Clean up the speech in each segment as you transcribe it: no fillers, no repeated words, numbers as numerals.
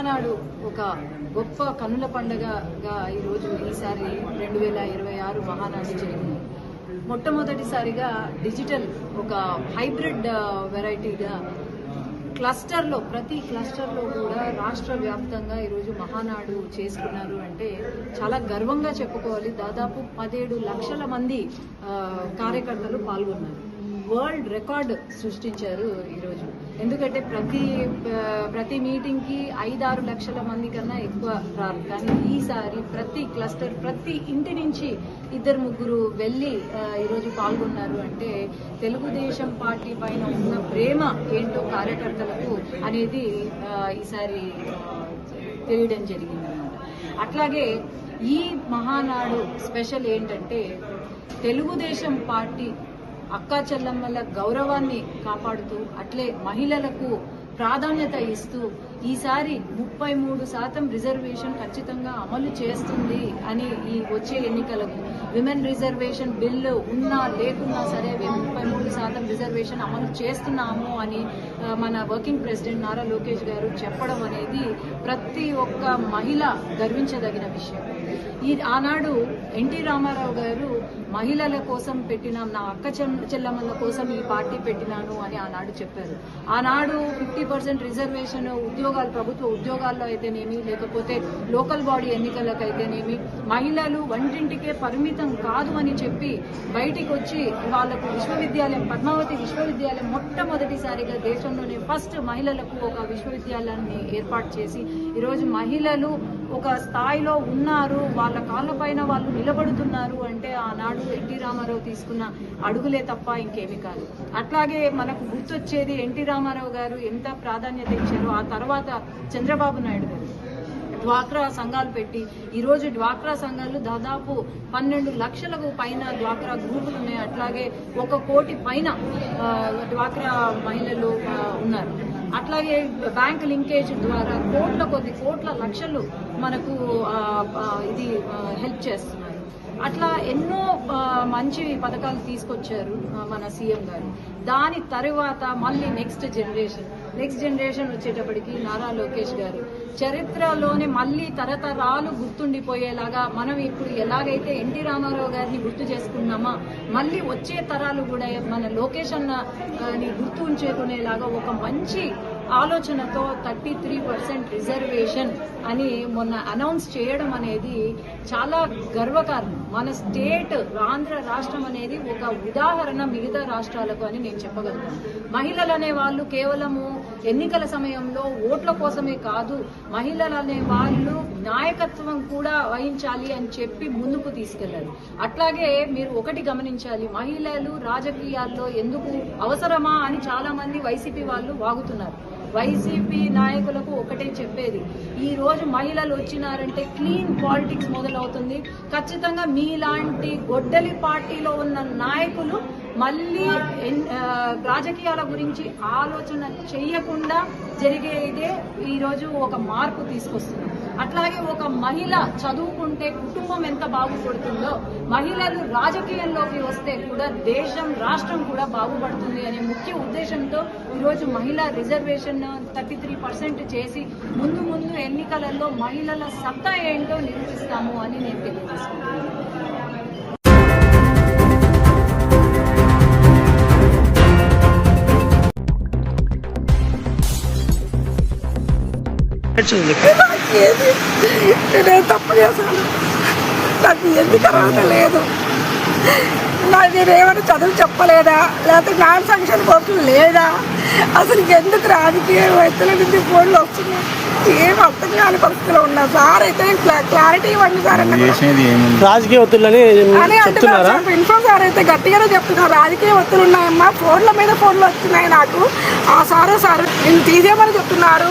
మహానాడు ఒక గొప్ప కన్నుల పండుగగా ఈసారి 2026 మహానాడు జరిగింది. మొట్టమొదటిసారిగా డిజిటల్ ఒక హైబ్రిడ్ వెరైటీగా క్లస్టర్లో ప్రతి క్లస్టర్లో కూడా రాష్ట్ర వ్యాప్తంగా ఈరోజు మహానాడు చేసుకున్నారు అంటే చాలా గర్వంగా చెప్పుకోవాలి. దాదాపు 17 లక్షల మంది కార్యకర్తలు పాల్గొన్నారు. వరల్డ్ రికార్డ్ సృష్టించారు ఈరోజు. ఎందుకంటే ప్రతి మీటింగ్కి 5-6 లక్షల మంది కన్నా ఎక్కువ రారు. కానీ ఈసారి ప్రతి క్లస్టర్ ప్రతి ఇంటి నుంచి 2-3 వెళ్ళి ఈరోజు పాల్గొన్నారు అంటే తెలుగుదేశం పార్టీ పైన ఉన్న ప్రేమ ఏంటో కార్యకర్తలకు అనేది ఈసారి తెలియడం జరిగింది. అట్లాగే ఈ మహానాడు స్పెషల్ ఏంటంటే తెలుగుదేశం పార్టీ అక్కా చెల్లమ్మల గౌరవాన్ని కాపాడుతూ అట్లే మహిళలకు ప్రాధాన్యత ఇస్తూ ఈసారి 33% రిజర్వేషన్ ఖచ్చితంగా అమలు చేస్తుంది అని ఈ వచ్చే ఎన్నికలకు విమెన్ రిజర్వేషన్ బిల్లు ఉన్నా లేకున్నా సరే 33% రిజర్వేషన్ అమలు చేస్తున్నాము అని మన వర్కింగ్ ప్రెసిడెంట్ నారా లోకేష్ గారు చెప్పడం అనేది ప్రతి ఒక్క మహిళ గర్వించదగిన విషయం. ఆనాడు ఎన్టీ రామారావు గారు మహిళల కోసం పెట్టిన నా అక్క చెల్లమ్మల కోసం ఈ పార్టీ పెట్టినాను అని ఆనాడు చెప్పారు. ఆనాడు 50% రిజర్వేషన్ ఉద్యోగాలు ప్రభుత్వ ఉద్యోగాల్లో అయితేనేమి లేకపోతే లోకల్ బాడీ ఎన్నికలకైతేనేమి మహిళలు వంటింటికే పరిమితం కాదు అని చెప్పి బయటికి వచ్చి వాళ్లకు విశ్వవిద్యాలయం పద్మావతి విశ్వవిద్యాలయం మొట్టమొదటిసారిగా దేశంలోనే ఫస్ట్ మహిళలకు ఒక విశ్వవిద్యాలయాన్ని ఏర్పాటు చేసి ఈరోజు మహిళలు ఒక స్థాయిలో ఉన్నారు, వాళ్ళ కాళ్ళపైన వాళ్ళు నిలబడుతున్నారు అంటే ఆనాడు ఎన్టీ రామారావు తీసుకున్న అడుగులే తప్ప ఇంకేమీ కాదు. అట్లాగే మనకు గుర్తొచ్చేది ఎన్టీ రామారావు గారు ఎంత ప్రాధాన్యత ఇచ్చారో ఆ తర్వాత చంద్రబాబు నాయుడు గారు డ్వాక్రా సంఘాలు పెట్టి ఈరోజు డ్వాక్రా సంఘాలు దాదాపు 12 లక్షలకు పైన డ్వాక్రా గ్రూపులు ఉన్నాయి. అట్లాగే 1 కోటి పైన డ్వాక్రా మహిళలు ఉన్నారు. అట్లాగే బ్యాంక్ లింకేజ్ ద్వారా కోట్ల లక్షలు మనకు ఇది హెల్ప్ చేస్తున్నారు. అట్లా ఎన్నో మంచి పథకాలు తీసుకొచ్చారు మన సీఎం గారు. దాని తర్వాత మళ్ళీ నెక్స్ట్ జనరేషన్ వచ్చేటప్పటికి నారా లోకేష్ గారు చరిత్రలోనే మళ్ళీ తరతరాలు గుర్తుండిపోయేలాగా మనం ఇప్పుడు ఎలాగైతే ఎన్టీ రామారావు గారిని గుర్తు చేసుకున్నామా మళ్ళీ వచ్చే తరాలు కూడా మన లోకేష్ అన్నని గుర్తు ఉంచుకునేలాగా ఒక మంచి ఆలోచనతో 33% రిజర్వేషన్ అని మొన్న అనౌన్స్ చేయడం అనేది చాలా గర్వకారణం. మన స్టేట్ ఆంధ్ర రాష్ట్రం అనేది ఒక ఉదాహరణ మిగతా రాష్ట్రాలకు అని నేను చెప్పగలుగుతాను. మహిళలు అనే వాళ్ళు కేవలము ఎన్నికల సమయంలో ఓట్ల కోసమే కాదు, మహిళలు అనే వాళ్ళు నాయకత్వం కూడా వహించాలి అని చెప్పి ముందుకు తీసుకెళ్లారు. అట్లాగే మీరు ఒకటి గమనించాలి, మహిళలు రాజకీయాల్లో ఎందుకు అవసరమా అని చాలా మంది వైసీపీ వాళ్ళు వాగుతున్నారు. వైసీపీ నాయకులకు ఒకటే చెప్పేది, ఈ రోజు మహిళలు వచ్చినారంటే క్లీన్ పాలిటిక్స్ మొదలవుతుంది. ఖచ్చితంగా మీలాంటి గొడ్డలి పార్టీలో ఉన్న నాయకులు మళ్ళీ రాజకీయాల గురించి ఆలోచన చెయ్యకుండా జరిగేదే ఈరోజు ఒక మార్పు తీసుకొస్తున్నాం. అట్లాగే ఒక మహిళ చదువుకుంటే కుటుంబం ఎంత బాగుపడుతుందో మహిళలు రాజకీయంలోకి వస్తే కూడా దేశం రాష్ట్రం కూడా బాగుపడుతుంది అనే ముఖ్య ఉద్దేశంతో ఈరోజు మహిళా రిజర్వేషన్ 33% చేసి ముందు ఎన్నికలలో మహిళల సత్తా ఏంటో నిరూపిస్తాము అని నేను తెలియజేస్తున్నాను. నేనేం తప్పు చేశాను, నాకు ఎందుకు అర్హత లేదు, నేనేమైనా చదువు చెప్పలేదా, లేకపోతే నాన్ సంక్షన్ కోర్సులు లేదా, అసలు ఎందుకు రాజకీయ వ్యక్తుల నుంచి ఫోన్లు వస్తున్నాయి, ఏం అర్థం కాని పరిస్థితిలో ఉన్నా. సార్ అయితే క్లారిటీ ఇవ్వండి సార్ రాజకీయ ఒత్తిళ్ళని అంటున్నారు. ఇన్ఫో సార్ అయితే గట్టిగానే చెప్తున్నారు, రాజకీయ ఒత్తిళ్ళు ఉన్నాయమ్మా, ఫోన్ల మీద ఫోన్లు వస్తున్నాయి నాకు. ఆ సార్ నేను తీసేయమని చెప్తున్నారు,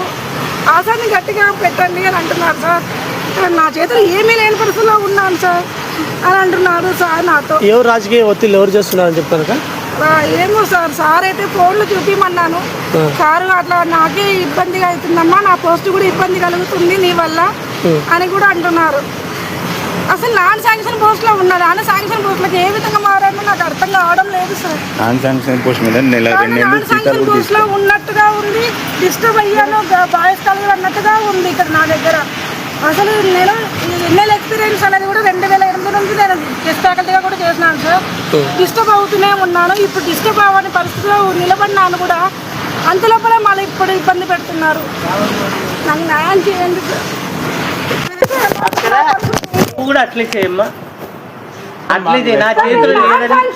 ఆ సార్ని గట్టిగా పెట్టండి అని అంటున్నారు. సార్ నా చేతులు ఏమీ లేని పరిస్థితిలో ఉన్నాను సార్ అని అంటున్నారు సార్ నాతో. ఎవరు రాజకీయ ఒత్తిళ్ళు ఎవరు చేస్తున్నారని చెప్తారు? ఏమో సార్ అయితే ఫోన్లు చూపించమన్నాను. సార్ అట్లా నాకే ఇబ్బందిగా అవుతుందమ్మా, నా పోస్ట్ కూడా ఇబ్బంది కలుగుతుంది నీ వల్ల అని కూడా అంటున్నారు. అసలు నాన్ శాంక్షన్ పోస్ట్ లో ఉన్నారు. నాన్ శాంక్షన్ పోస్టులకు ఏ విధంగా మారారో నాకు అర్థం కావడం లేదు సార్. నాన్ శాంక్షన్ పోస్ట్ మీద నాన్ శాంక్షన్ పోస్ట్ లో ఉన్నట్టుగా ఉంది, డిస్టర్బ్ అయ్యాను, బాయ్స్ కాలేజ్ అన్నట్టుగా ఉంది ఇక్కడ నా దగ్గర. అసలు నేను ఎన్ఎల్ ఎక్స్పీరియన్స్ అనేది కూడా 2008 నుంచి నేను గెస్ట్ ఫ్యాకల్టీగా కూడా చేసినాను సార్. డిస్టర్బ్ అవుతూనే ఉన్నాను. ఇప్పుడు డిస్టర్బ్ అవ్వని పరిస్థితిలో నిలబడినాను కూడా. అంతలోపల మళ్ళీ ఇప్పుడు ఇబ్బంది పెడుతున్నారు. నాకు న్యాయం చేయండి సార్. కూడా అట్లే చేయమ్మా, అట్లే నా చేతిలో లేదని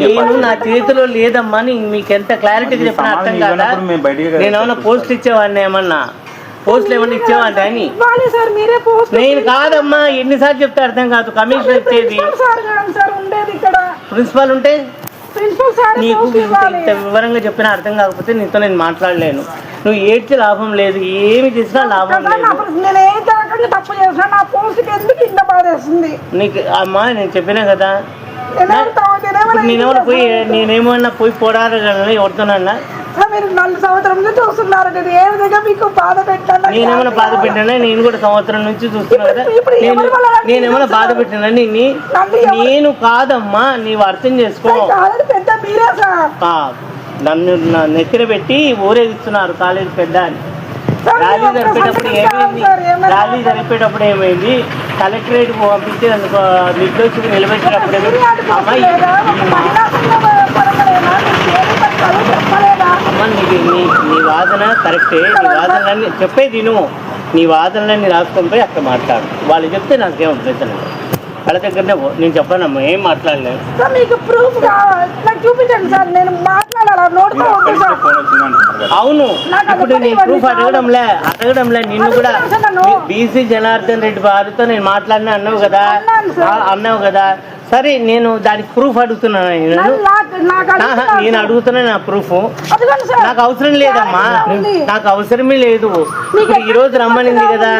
నేను నా చేతిలో లేదమ్మా అని మీకు ఎంత క్లారిటీగా చెప్పిన అర్థం కాదా? నేను ఏమన్నా పోస్ట్ ఇచ్చేవాడిని, ఏమన్నా పోస్టులు ఏమన్నా ఇచ్చేవాడి అని నేను కాదమ్మా. ఎన్నిసార్లు చెప్తే అర్థం కాదు. కమిషనర్ ఇచ్చేది ప్రిన్సిపాల్ ఉంటే నీకు ఇంత వివరంగా చెప్పినా అర్థం కాకపోతే నీతో నేను మాట్లాడలేను. నువ్వు ఏడ్చి లాభం లేదు, ఏమి చేసినా లాభం లేదు. నీకు అమ్మా నేను చెప్పినా కదా, నేనేమన్నా పోయి పోరాడగలను ఎవరితోనన్నా? మీరు 4 సంవత్సరం నుంచి చూస్తున్నారు. నేను ఏ విధంగా మీకు బాధ పెట్టాను? నేనేమైనా బాధ పెట్టానా? నేను కూడా సంవత్సరం నుంచి చూస్తున్నా కదా. నేనేమైనా బాధ పెట్టానా? నేను కాదమ్మా, నీవు అర్థం చేసుకో. నన్ను నెత్తిన పెట్టి ఊరేగిస్తున్నారు కాలేజీ పెద్ద అని. ర్యాలీ జరిపేటప్పుడు ఏమైంది? కలెక్టరేట్ పంపించి నిర్దోషిగా నిలబెట్టేటప్పుడు ఏమైంది? అమ్మాయి అమ్మ నీ వాదన కరెక్టే. నీ వాదనలన్నీ చెప్పేది నువ్వు, నీ వాదనలన్నీ రాసుకొని పోయి అక్కడ మాట్లాడు. వాళ్ళు చెప్తే నాకేం అభ్యంతరం లేదు. వాళ్ళ దగ్గరనే నేను చెప్పానమ్మా, ఏం మాట్లాడలేదు. అవును, ఇప్పుడు నేను ప్రూఫ్ అడగడంలే నిన్ను కూడా. బీసీ జనార్దన్ రెడ్డి వారితో నేను మాట్లాడినా అన్నావు కదా. సరే, నేను దానికి ప్రూఫ్ అడుగుతున్నాను. నేను అడుగుతున్నా నా ప్రూఫ్. నాకు అవసరం లేదమ్మా, నాకు అవసరమే లేదు. ఇప్పుడు ఈ రోజు రమ్మనింది కదా.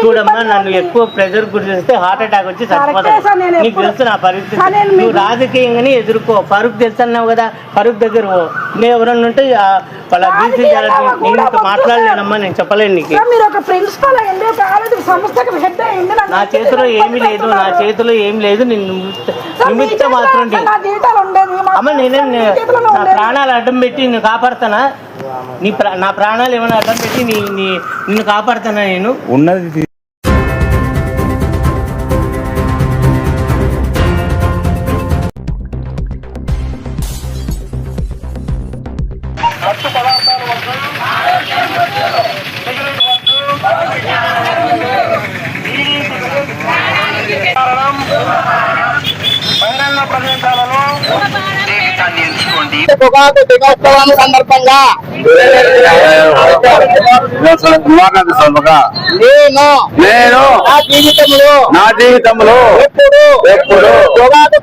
చూడమ్మా, నన్ను ఎక్కువ ప్రెజర్ గురి చేస్తే హార్ట్ అటాక్ వచ్చి చచ్చిపోతాను. నీకు తెలుసు నా పరిస్థితి. నువ్వు రాజకీయంగానే ఎదుర్కో. ఫరూక్ తెలుసు అన్నావు కదా, ఫరూక్ దగ్గర నేను ఎవరన్నా ఉంటే వాళ్ళ బీసీ నేను మాట్లాడలేనమ్మా, నేను చెప్పలేను నీకు. నా చేతిలో ఏమీ లేదు, నా చేతిలో ఏం లేదు. నిమిత్త మాత్రం అమ్మ, నేనేం నా ప్రాణాలు అడ్డం పెట్టి నిన్ను కాపాడుతానా? నా ప్రాణాలు ఏమైనా అడ్డం పెట్టి నిన్ను కాపాడుతానా? నేను ఉన్నది పొగాకు దినోత్సవం సందర్భంగా నేను నా జీవితంలో ఎప్పుడు పొగాకు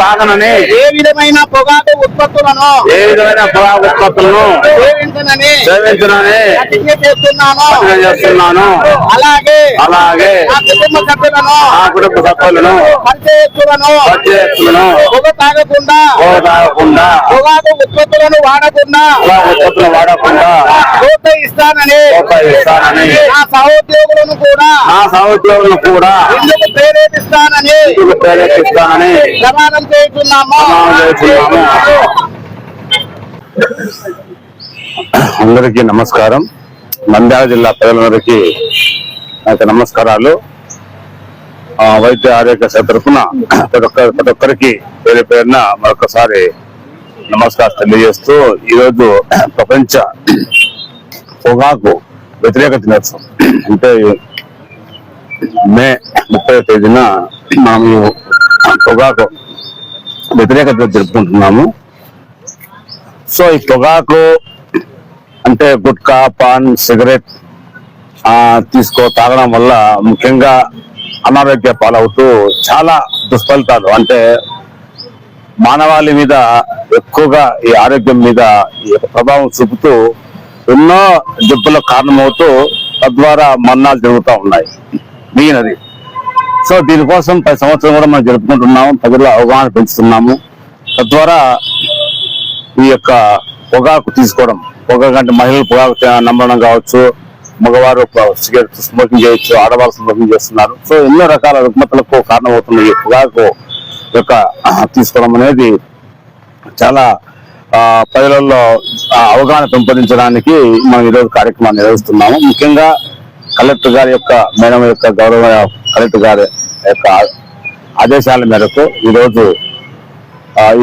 తాగనని ఏ విధమైన పొగాకు ఉత్పత్తులను సేవించనని చేస్తున్నాను. అలాగే నా కుటుంబ సభ్యులను పొగ తాగకుండా పొగాకు ఉత్పత్తులను వాడకుండా ప్రోత్సహిస్తానని నా సహోద్యోగులను కూడా ఇందుకు ప్రేరేపిస్తానని ప్రమాణం చేస్తున్నాము. అందరికీ నమస్కారం. నంద్యాల జిల్లా ప్రజలందరికీ నాకు నమస్కారాలు. వైద్య ఆరోగ్య శాఖ తరఫున ప్రతి ఒక్కరికి పేరు పేరున మరొకసారి నమస్కారం తెలియజేస్తూ, ఈరోజు ప్రపంచ పొగాకు వ్యతిరేక దినోత్సవం అంటే మే 30వ తేదీన మనం పొగాకు వ్యతిరేక దినోత్సవం జరుపుకుంటున్నాము. సో ఈ పొగాకు అంటే గుట్కా, పాన్, సిగరెట్ తాగడం వల్ల ముఖ్యంగా అనారోగ్య పాలవుతూ చాలా దుష్ఫలితాలు అంటే మానవాళి మీద ఎక్కువగా ఈ ఆరోగ్యం మీద ఈ ప్రభావం చూపుతూ ఎన్నో జబ్బులకు కారణమవుతూ తద్వారా మరణాలు జరుగుతూ ఉన్నాయి మిగిలినది. సో దీనికోసం 10 సంవత్సరం కూడా మనం జరుపుకుంటున్నాము, ప్రజల్లో అవగాహన పెంచుతున్నాము. తద్వారా ఈ యొక్క పొగాకు తీసుకోవడం, పొగాకు అంటే మహిళలు పొగాకు నమ్మడం కావచ్చు, మగవారు సిగరెట్ స్మోకింగ్ చేయొచ్చు, ఆడవాళ్ళు స్మోకింగ్ చేస్తున్నారు. సో ఎన్నో రకాల రుగ్మతలకు కారణమవుతుంది ఈ పొగాకు యొక్క తీసుకోవడం అనేది. చాలా ప్రజలలో అవగాహన పెంపొందించడానికి మనం ఈరోజు కార్యక్రమాన్ని నిర్వహిస్తున్నాము. ముఖ్యంగా కలెక్టర్ గారి యొక్క మేడం యొక్క గౌరవ కలెక్టర్ గారి యొక్క ఆదేశాల మేరకు ఈరోజు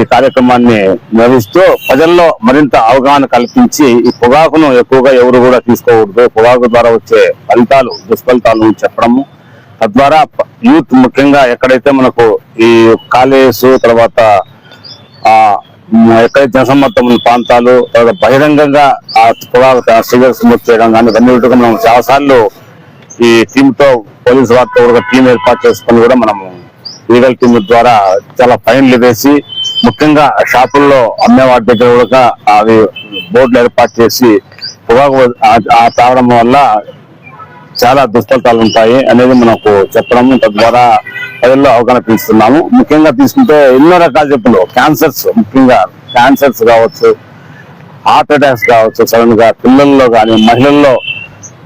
ఈ కార్యక్రమాన్ని నిర్వహిస్తూ ప్రజల్లో మరింత అవగాహన కల్పించి ఈ పొగాకును ఎక్కువగా ఎవరు కూడా తీసుకోకూడదు, పొగాకు ద్వారా వచ్చే ఫలితాలు దుష్ఫలితాలను చెప్పడము, తద్వారా యూత్ ముఖ్యంగా ఎక్కడైతే మనకు ఈ కాలేజెస్ తర్వాత ఎక్కడైతే జనసమ్మతం ఉన్న ప్రాంతాలు తర్వాత బహిరంగంగా పొగాకు సిగరెట్ స్మోక్ చేయడం కానీ ఇవన్నీ మనం చాలాసార్లు ఈ టీమ్ తో పోలీసు వారితో ఒక టీం ఏర్పాటు చేసుకుని కూడా మనము లీగల్ టీం ద్వారా చాలా ఫైన్లు వేసి ముఖ్యంగా షాపుల్లో అమ్మే వాటి దగ్గర కూడా అవి బోర్డులు ఏర్పాటు చేసి పొగాకు తాగడం వల్ల చాలా దుష్ఫలితాలు ఉంటాయి అనేది మనకు చెప్పడము, తద్వారా ప్రజల్లో అవగాహన పెంచుతున్నాము. ముఖ్యంగా తీసుకుంటే ఎన్నో రకాల జబ్బులు, క్యాన్సర్స్, ముఖ్యంగా క్యాన్సర్స్ కావచ్చు, హార్ట్ అటాక్స్ కావచ్చు, సడన్ గా పిల్లల్లో కానీ మహిళల్లో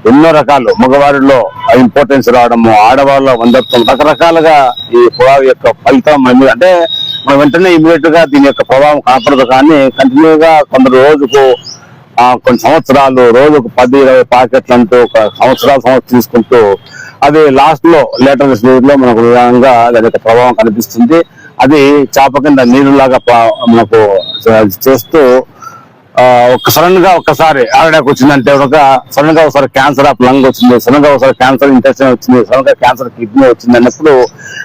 ఎన్నో రకాలు, మగవారిలో ఇంపార్టెన్స్ రావడము, ఆడవాళ్ళ వందత్వం, రకరకాలుగా ఈ పొగాకు యొక్క ఫలితం అంటే మనం వెంటనే ఇమీడియట్ గా దీని యొక్క ప్రభావం కనపడదు. కానీ కంటిన్యూగా కొందరు రోజుకు కొన్ని సంవత్సరాలు రోజుకు 10-20 ప్యాకెట్లు అంటూ ఒక సంవత్సరాలు తీసుకుంటూ అది లాస్ట్ లో లేటర్ స్టేజ్ లో మనకు విధానంగా దాని యొక్క ప్రభావం కనిపిస్తుంది. అది చాప కింద నీరులాగా మనకు చేస్తూ సడన్ గా ఒక్కసారి ఆర్డాక్ వచ్చిందంటే సడన్ గా ఒకసారి క్యాన్సర్ ఆఫ్ లంగ్ వచ్చింది, సడన్ గా ఒకసారి క్యాన్సర్ ఇంటెస్టైన్ వచ్చింది, సడన్ గా క్యాన్సర్ కిడ్నీ వచ్చింది అన్నప్పుడు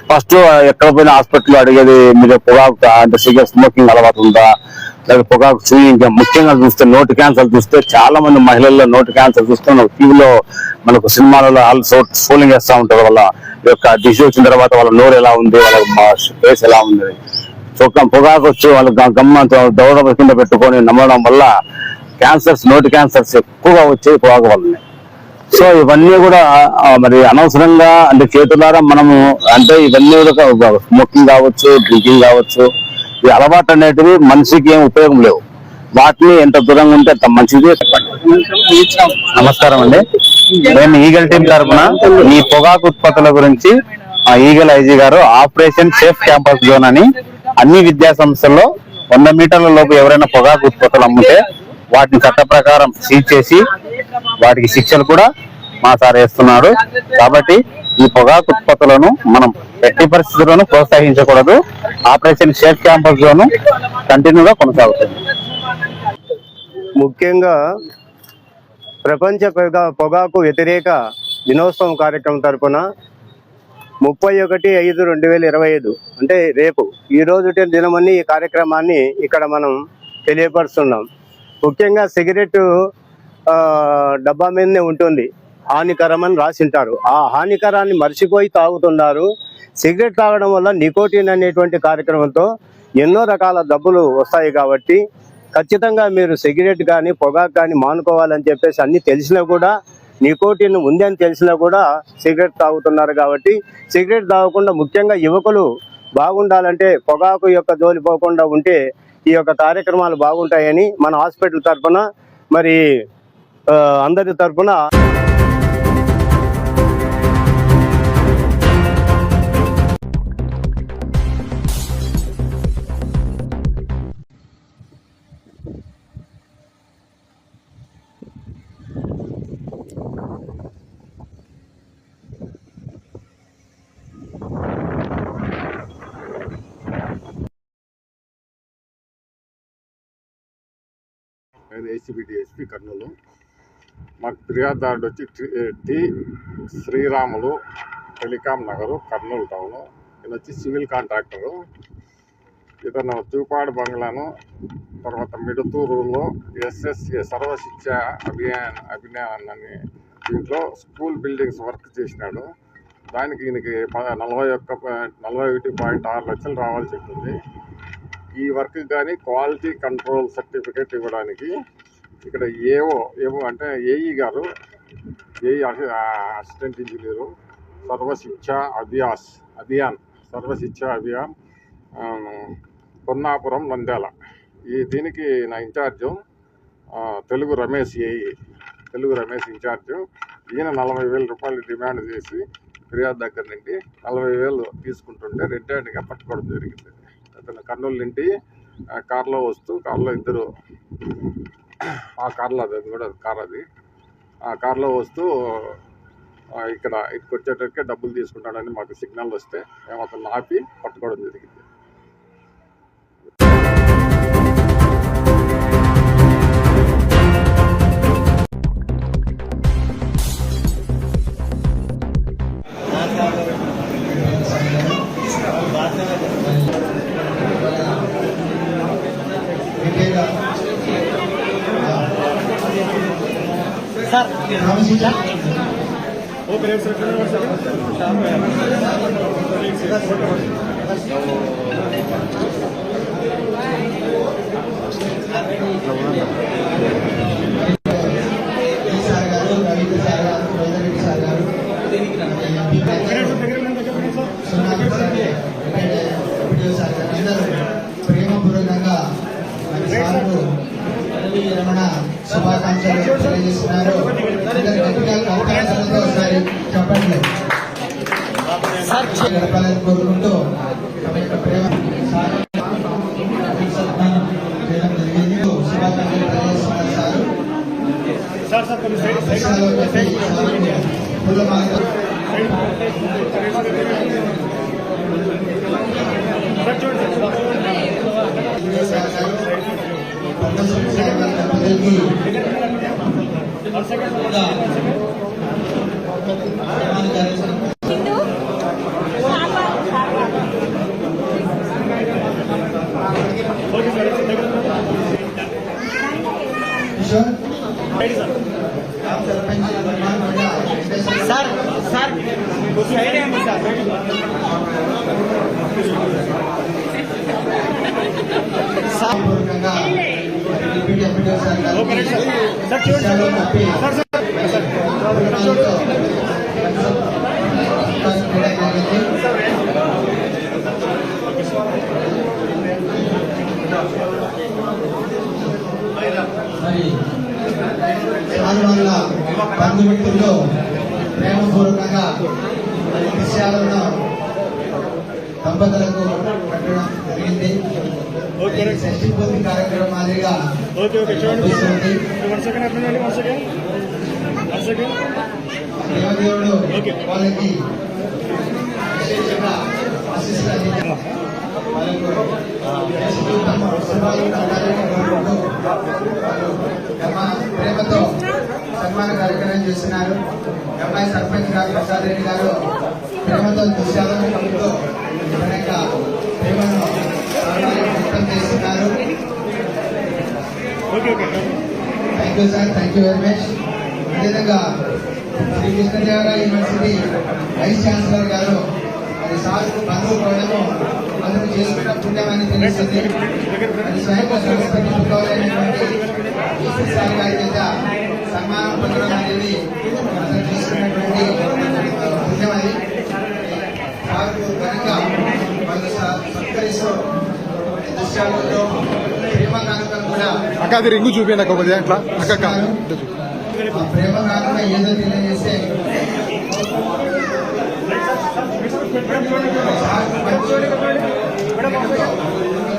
ఫస్ట్ ఎక్కడ పోయినా హాస్పిటల్ అడిగేది మీరు పొగాకు అంటే సిగరెట్ స్మోకింగ్ అలవాటు ఉందా, లేదా పొగాకు చూయింగ్. ముఖ్యంగా చూస్తే నోటి క్యాన్సర్ చూస్తే చాలా మంది మహిళల్లో నోటి క్యాన్సర్ చూస్తే టీవీలో మనకు సినిమాలలో ఆల్సో ఫోలింగ్ చేస్తూ ఉంటారు. వాళ్ళ యొక్క డిసీజ్ వచ్చిన తర్వాత వాళ్ళ నోరు ఎలా ఉంది, వాళ్ళ ఫేస్ ఎలా ఉంది, పొగాకు వచ్చి వాళ్ళు గమ్మ దౌడ కింద పెట్టుకొని నమ్మడం వల్ల క్యాన్సర్స్, నోటి క్యాన్సర్స్ ఎక్కువగా వచ్చేది పొగాకు వల్లనే. సో ఇవన్నీ కూడా మరి అనవసరంగా అంటే చేతులారా మనము అంటే ఇవన్నీ స్మోకింగ్ కావచ్చు, డ్రింకింగ్ కావచ్చు, ఈ అలవాటు అనేటివి మనిషికి ఏం ఉపయోగం లేవు. వాటిని ఎంత దూరంగా ఉంటే అంత మంచిది. నమస్కారం అండి. మేము ఈగల్ టీం తరఫున ఈ పొగాకు ఉత్పత్తుల గురించి ఈగల్ ఐజీ గారు ఆపరేషన్ సేఫ్ క్యాంపస్ జోన్ అని అన్ని విద్యా సంస్థల్లో 100 మీటర్ల లోపు ఎవరైనా పొగాకు ఉత్పత్తులు అమ్మితే వాటిని చట్ట ప్రకారం సీజ్ చేసి వాటికి శిక్షలు కూడా మా సార్ వేస్తున్నాడు. కాబట్టి ఈ పొగాకు ఉత్పత్తులను మనం ఎట్టి పరిస్థితుల్లోనూ ప్రోత్సహించకూడదు. ఆపరేషన్ సేఫ్ క్యాంపస్ జోన్ కంటిన్యూగా కొనసాగుతుంది. ముఖ్యంగా ప్రపంచ పొగాకు వ్యతిరేక దినోత్సవం కార్యక్రమం తరఫున 31/5/2025 అంటే రేపు ఈ రోజు దినమని ఈ కార్యక్రమాన్ని ఇక్కడ మనం తెలియపరుస్తున్నాం. ముఖ్యంగా సిగరెట్ డబ్బా మీదనే ఉంటుంది హానికరమని రాసింటారు. ఆ హానికరాన్ని మర్చిపోయి తాగుతున్నారు. సిగరెట్ తాగడం వల్ల నికోటిన్ అనేటువంటి కార్యక్రమంతో ఎన్నో రకాల జబ్బులు వస్తాయి. కాబట్టి ఖచ్చితంగా మీరు సిగరెట్ కానీ పొగాకు కానీ మానుకోవాలని చెప్పేసి అన్ని తెలిసినా కూడా, నికోటిన్ ఉందని తెలిసినా కూడా సిగరెట్ తాగుతున్నారు. కాబట్టి సిగరెట్ తాగకుండా ముఖ్యంగా యువకులు బాగుండాలంటే పొగాకు యొక్క జోలి పోకుండా ఉంటే ఈ యొక్క కార్యక్రమాలు బాగుంటాయని మన హాస్పిటల్ తరఫున మరి అందరి తరఫున నేను ఏసీబీ డిఎస్పీ కర్నూలు. మాకు ఫిర్యాదుదారుడు వచ్చి T Sriramulu, telecom Nagar, Kurnool town. ఈయన వచ్చి సివిల్ కాంట్రాక్టరు. ఇతను చూపాడు బంగ్లాను, తర్వాత మిడుతూరులో ఎస్ఎస్ఏ సర్వశిక్ష అభియాన్ అని దీంట్లో స్కూల్ బిల్డింగ్స్ వర్క్ చేసినాడు. దానికి ఈయనకి 41.6 లక్షలు రావాల్సి ఉంటుంది. ఈ వర్క్ కానీ క్వాలిటీ కంట్రోల్ సర్టిఫికేట్ ఇవ్వడానికి ఇక్కడ ఏవో అంటే ఏఈ గారు, AE assistant engineer, Sarva Shiksha Abhiyan Konnapuram, Nandyal. దీనికి నా in charge Telugu Ramesh, AE Telugu Ramesh in charge. ఈయన 40,000 రూపాయలు డిమాండ్ చేసి ఫిర్యాదు దగ్గర నుండి 40,000 తీసుకుంటుంటే రెడ్ హ్యాండ్గా పట్టుకోవడం జరిగింది. అతను కర్నూలు నుండి కారులో వస్తూ, కారులో ఇద్దరు, ఆ కార్లో అది కూడా కార్, అది ఆ కార్లో వస్తూ ఇక్కడికి వచ్చేటట్టుగా డబ్బులు తీసుకుంటాడని మాకు సిగ్నల్ వస్తే మేము అతను ఆపి పట్టుకోవడం జరిగింది. ప్రేమపూర్వకంగా రమణ శుభాకాంక్షలు తెలియజేస్తున్నారు. ఒకసారి చెప్పండి కోరుకుంటూ ప్రేమ చేయడం జరిగింది. శుభాకాంక్షలు తెలియజేస్తున్నారు బంధుమిత్రుల్లో ప్రేమపూర్వకంగా విషయాలను దంపతులకు కట్టడం జరిగింది. షష్ఠీ పూర్తి కార్యక్రమం మాదిరిగా దేవదేవుడు వాళ్ళకి విశేషంగా ఆశీస్సులు ప్రేమతో సన్మాన కార్యక్రమం చేస్తున్నారు. అమ్మాయి సర్పంచ్ గారు ప్రసాద్ రెడ్డి గారు ప్రేమతో దుశ్శాలను కలుపుతూ మన యొక్క ప్రేమను వ్యక్తం చేస్తున్నారు. Thank you sir, thank you very much. అదేవిధంగా Shri Krishnadevaraya university vice chancellor గారు అది సార్కు బంధువు పోవడము అందుకు చేసుకున్న పుణ్యమని తెలుస్తుంది. అది స్వయంగా సంస్థాపకులైనటువంటి సార్ గారి చేత సన్మానం పొందడం అనేది అతను తీసుకున్నటువంటి పుణ్యం. అది సార్కు ఘనంగా వాళ్ళు సత్కరిస్తూ దృశ్యాలతో ప్రేమ కానుకలు కూడా అది రింగు చూపించండి అట్లా ప్రేమ కానుక ఏదో తెలియజేస్తే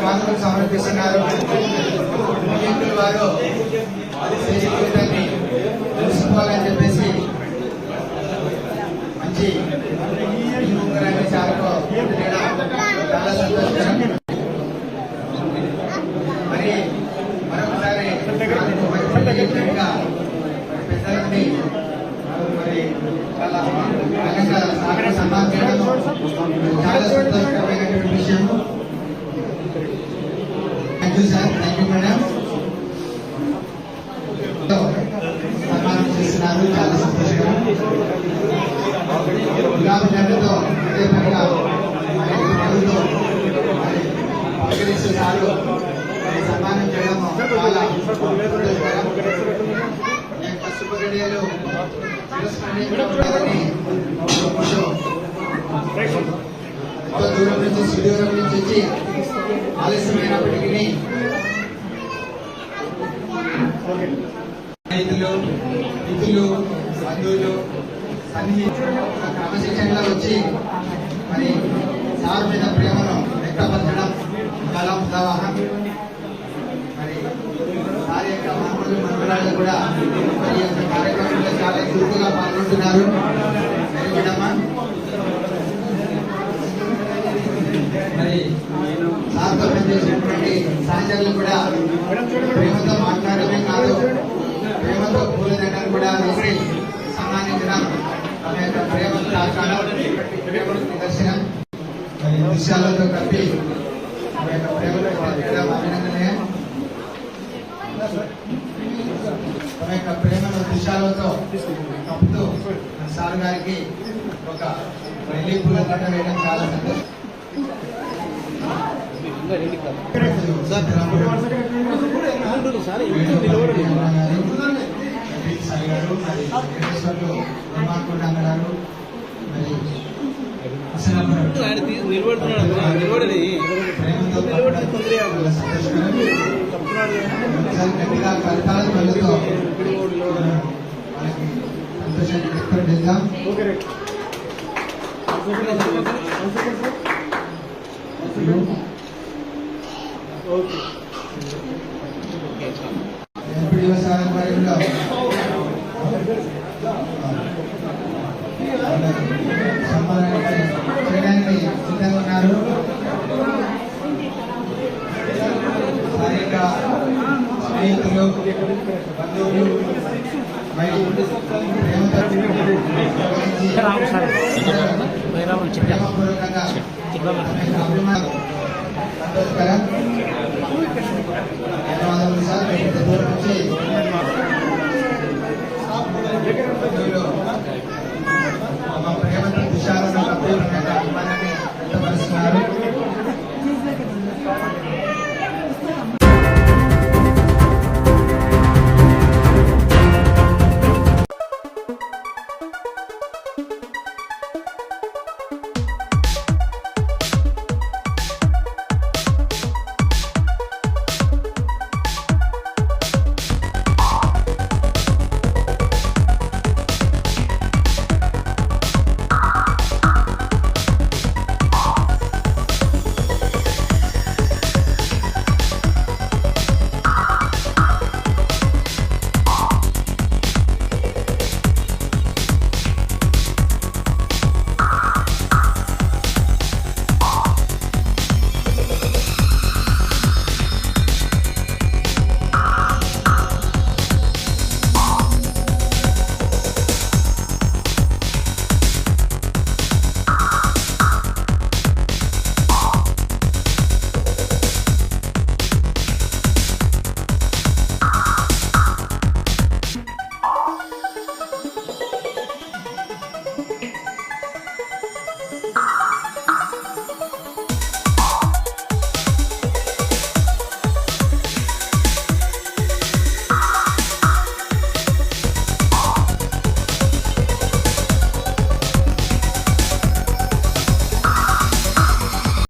కానుకలు సమర్పిస్తున్నారు. వారు జీవితాన్ని తెలుసుకోవాలని చెప్పేసి మంచి చాలా సంతోషకరం. మరి మరొకసారి పెద్దలండి మరి చాలా ఘనంగా సన్మానం చేయడం చాలా సంతోషకరమైనటువంటి విషయం. Thank you sir, thank you madam. సన్మానం చేస్తున్నారు, చాలా సంతోషకరం. గులాబీ జంటతో అదే పనిగా పలకరిస్తున్నారు. సన్మానం చేయడం చాలా సంతోషకరం. శుభగడియలు ఎంతో దూరం నుంచి సుదూరం నుంచి వచ్చి ఆలస్యమైనప్పటికీ స్నేహితులు, మిత్రులు, బంధువులు క్రమశిక్షణలో వచ్చి మరి సార్ మీద ప్రేమను వ్యక్తపరచడం చాలా ఉదాహరణ. మరి సార్ యొక్క మనవలు మనవరాలు కూడా మరి యొక్క కార్యక్రమంలో చాలా చురుకుగా పాల్గొంటున్నారు. మరి సార్తో పనిచేసినటువంటి సహచరులు కూడా ప్రేమతో మాట్లాడమే కాదు, ప్రేమతో పూలదండలు కూడా వేసి సన్మానించడం మన యొక్క ప్రేమ నిదర్శనం. మరి దృశ్యాలతో కలిపి మన యొక్క ప్రేమను అభినందనీయ. మన యొక్క ప్రేమను దృశ్యాలతో కప్పుతూ సార్ గారికి ఒక వెళ్ళి పూలదండ వేయడం చాలా సంతోషం. గట్టిగా కలతాలు కలుగుతూ సంతోషాన్ని వ్యక్తం చేద్దాం. చేయడానికి సిద్ధంగా ఉన్నారు. స్థానిక స్నేహితులు, బంధువులు ప్రేమపూర్వకంగా సంతోషకరం.